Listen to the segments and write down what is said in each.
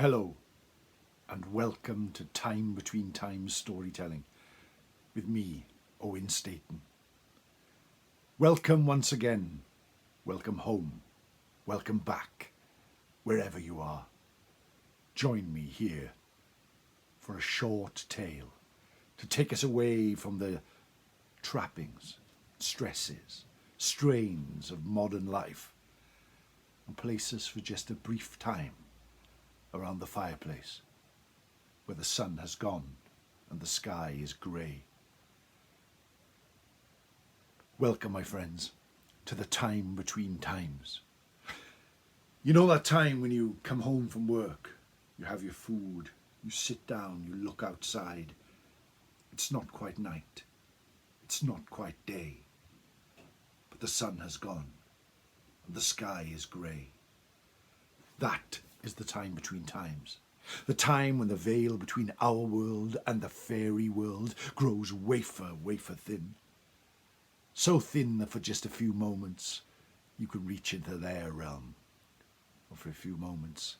Hello and welcome to Time Between Times storytelling with me, Owen Staton. Welcome once again, welcome home, welcome back, wherever you are. Join me here for a short tale to take us away from the trappings, stresses, strains of modern life and place us for just a brief time around the fireplace where the sun has gone and the sky is grey. Welcome, my friends, to the time between times. You know that time when you come home from work, you have your food, you sit down, you look outside. It's not quite night, it's not quite day, but the sun has gone and the sky is grey. That is the time between times. The time when the veil between our world and the fairy world grows wafer thin. So thin that for just a few moments you can reach into their realm. Or for a few moments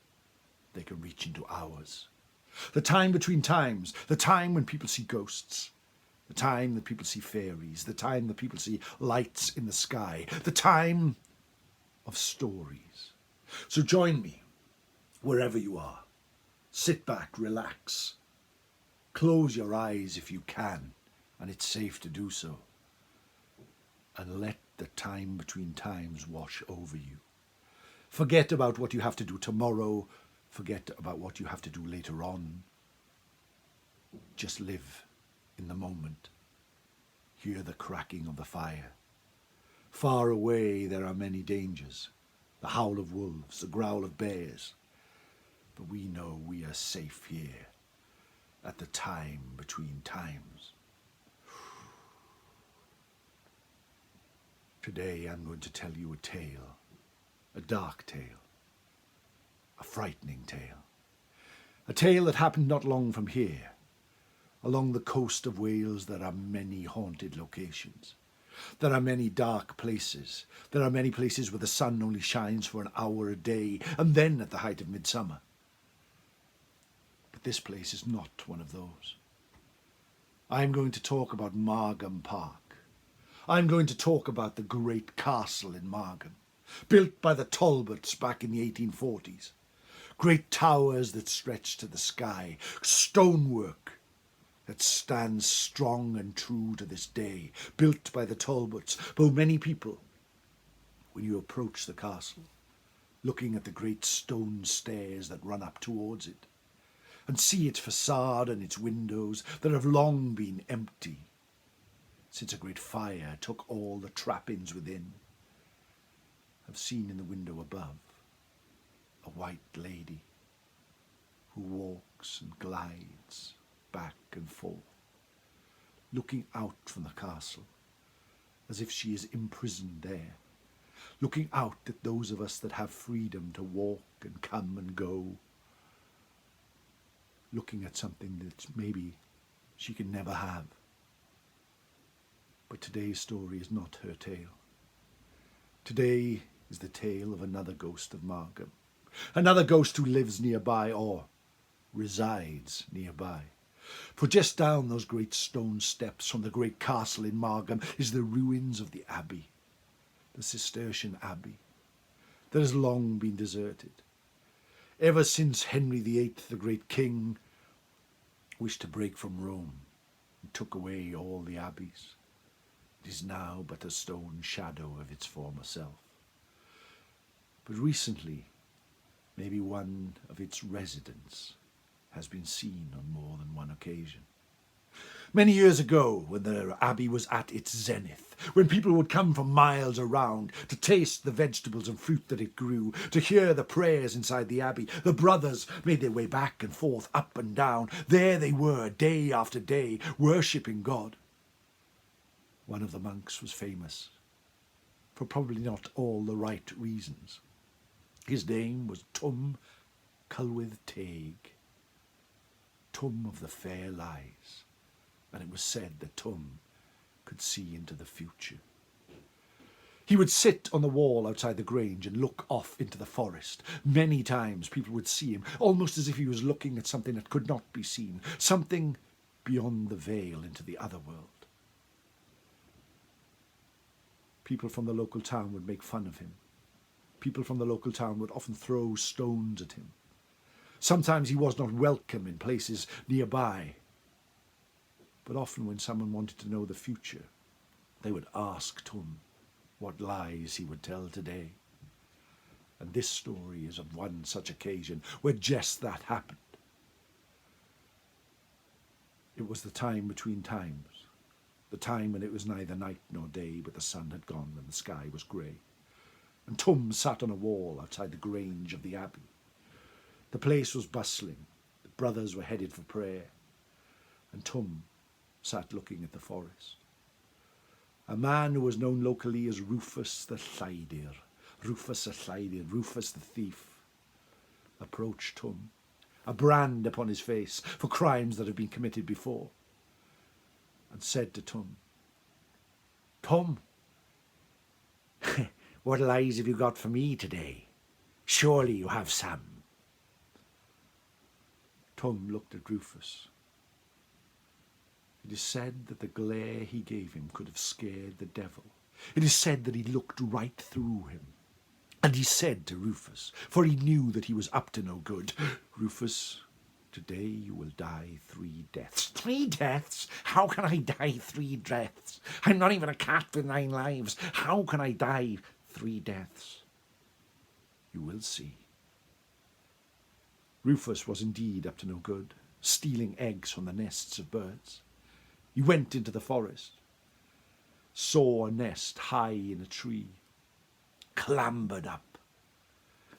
they can reach into ours. The time between times. The time when people see ghosts. The time that people see fairies. The time that people see lights in the sky. The time of stories. So join me wherever you are. Sit back, relax. Close your eyes if you can, and it's safe to do so. And let the time between times wash over you. Forget about what you have to do tomorrow. Forget about what you have to do later on. Just live in the moment. Hear the cracking of the fire. Far away there are many dangers. The howl of wolves, the growl of bears. But we know we are safe here at the time between times. Today I'm going to tell you a tale, a dark tale, a frightening tale. A tale that happened not long from here. Along the coast of Wales there are many haunted locations. There are many dark places. There are many places where the sun only shines for an hour a day, and then at the height of midsummer. But this place is not one of those. I'm going to talk about Margam Park. I'm going to talk about the great castle in Margam, built by the Talbots back in the 1840s. Great towers that stretch to the sky, stonework that stands strong and true to this day, built by the Talbots. But many people, when you approach the castle, looking at the great stone stairs that run up towards it, and see its facade and its windows that have long been empty, since a great fire took all the trappings within, have seen in the window above a white lady who walks and glides back and forth, looking out from the castle as if she is imprisoned there, looking out at those of us that have freedom to walk and come and go, looking at something that maybe she can never have. But today's story is not her tale. Today is the tale of another ghost of Margam, another ghost who lives nearby or resides nearby. For just down those great stone steps from the great castle in Margam is the ruins of the abbey, the Cistercian abbey, that has long been deserted. Ever since Henry VIII, the great king, wished to break from Rome and took away all the abbeys, it is now but a stone shadow of its former self. But recently, maybe one of its residents has been seen on more than one occasion. Many years ago, when the abbey was at its zenith, when people would come from miles around to taste the vegetables and fruit that it grew, to hear the prayers inside the abbey, the brothers made their way back and forth, up and down. There they were, day after day, worshipping God. One of the monks was famous, for probably not all the right reasons. His name was Twm Culwydd Teg, Twm of the fair lies, and it was said that Twm could see into the future. He would sit on the wall outside the grange and look off into the forest. Many times people would see him, almost as if he was looking at something that could not be seen, something beyond the veil into the other world. People from the local town would make fun of him. People from the local town would often throw stones at him. Sometimes he was not welcome in places nearby. But often when someone wanted to know the future, they would ask Tum what lies he would tell today. And this story is of one such occasion where just that happened. It was the time between times, the time when it was neither night nor day, but the sun had gone and the sky was grey. And Tum sat on a wall outside the grange of the abbey. The place was bustling. The brothers were headed for prayer. And Tum sat looking at the forest. A man who was known locally as Rufus the Lleidyr, Rufus the thief, approached Tum, a brand upon his face for crimes that had been committed before, and said to Tum, "Tum, what lies have you got for me today? Surely you have some." Tum looked at Rufus. It is said that the glare he gave him could have scared the devil. It is said that he looked right through him. And he said to Rufus, for he knew that he was up to no good, "Rufus, today you will die 3 deaths." 3 deaths? How can I die 3 deaths? I'm not even a cat with 9 lives. How can I die 3 deaths? You will see. Rufus was indeed up to no good, stealing eggs from the nests of birds. He went into the forest, saw a nest high in a tree, clambered up,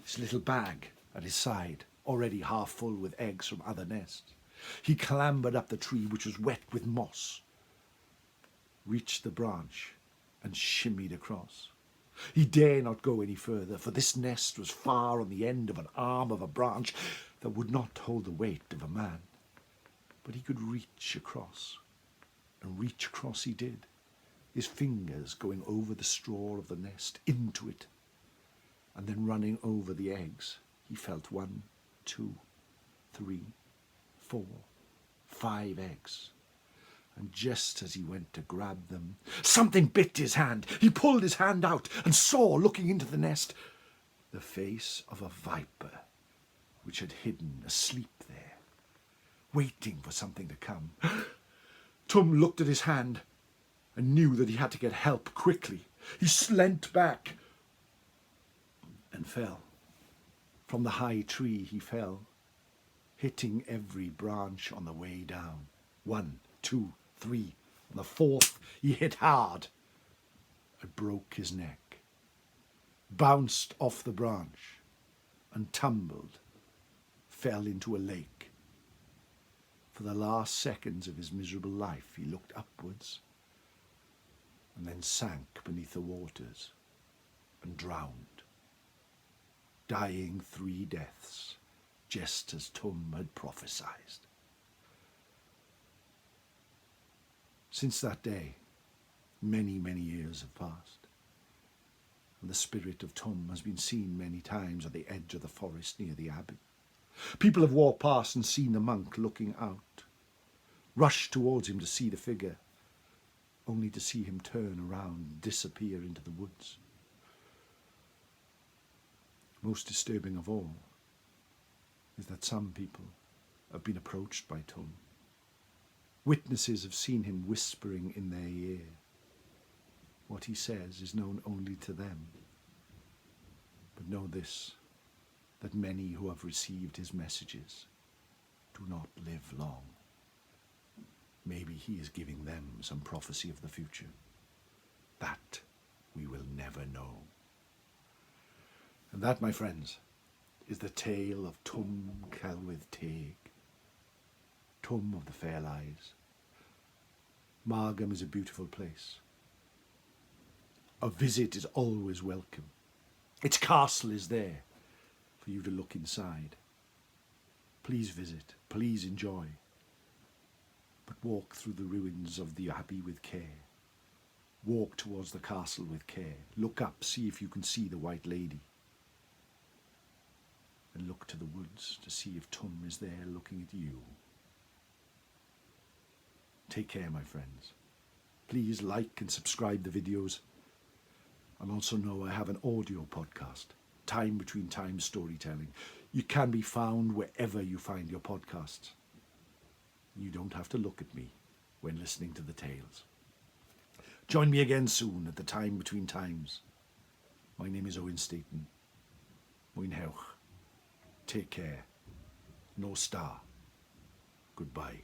his little bag at his side, already half full with eggs from other nests. He clambered up the tree, which was wet with moss, reached the branch and shimmied across. He dare not go any further, for this nest was far on the end of an arm of a branch that would not hold the weight of a man. But he could reach across, and reach across he did, his fingers going over the straw of the nest into it, and then running over the eggs. He felt 1, 2, 3, 4, 5 eggs. And just as he went to grab them, something bit his hand. He pulled his hand out and saw, looking into the nest, the face of a viper, which had hidden asleep there, waiting for something to come. Tum looked at his hand and knew that he had to get help quickly. He leant back and fell. From the high tree he fell, hitting every branch on the way down. 1, 2, 3. On the 4th he hit hard and broke his neck, bounced off the branch and tumbled, fell into a lake. For the last seconds of his miserable life he looked upwards and then sank beneath the waters and drowned, dying 3 deaths, just as Tum had prophesied. Since that day, many, many years have passed, and the spirit of Tum has been seen many times at the edge of the forest near the abbey. People have walked past and seen the monk looking out, rushed towards him to see the figure, only to see him turn around and disappear into the woods. Most disturbing of all is that some people have been approached by Tum. Witnesses have seen him whispering in their ear. What he says is known only to them. But know this, that many who have received his messages do not live long. Maybe he is giving them some prophecy of the future. That we will never know. And that, my friends, is the tale of Tum Celwydd Teg, Tum of the Fair Lies. Margam is a beautiful place. A visit is always welcome. Its castle is there for you to look inside. Please visit, please enjoy, but walk through the ruins of the abbey with care. Walk towards the castle with care. Look up, see if you can see the White Lady. And look to the woods to see if Tum is there looking at you. Take care, my friends. Please like and subscribe the videos. And also know I have an audio podcast, Time Between Times Storytelling. You can be found wherever you find your podcasts. You don't have to look at me when listening to the tales. Join me again soon at the Time Between Times. My name is Owen Staton. Mwynhewch. Take care. No star. Goodbye.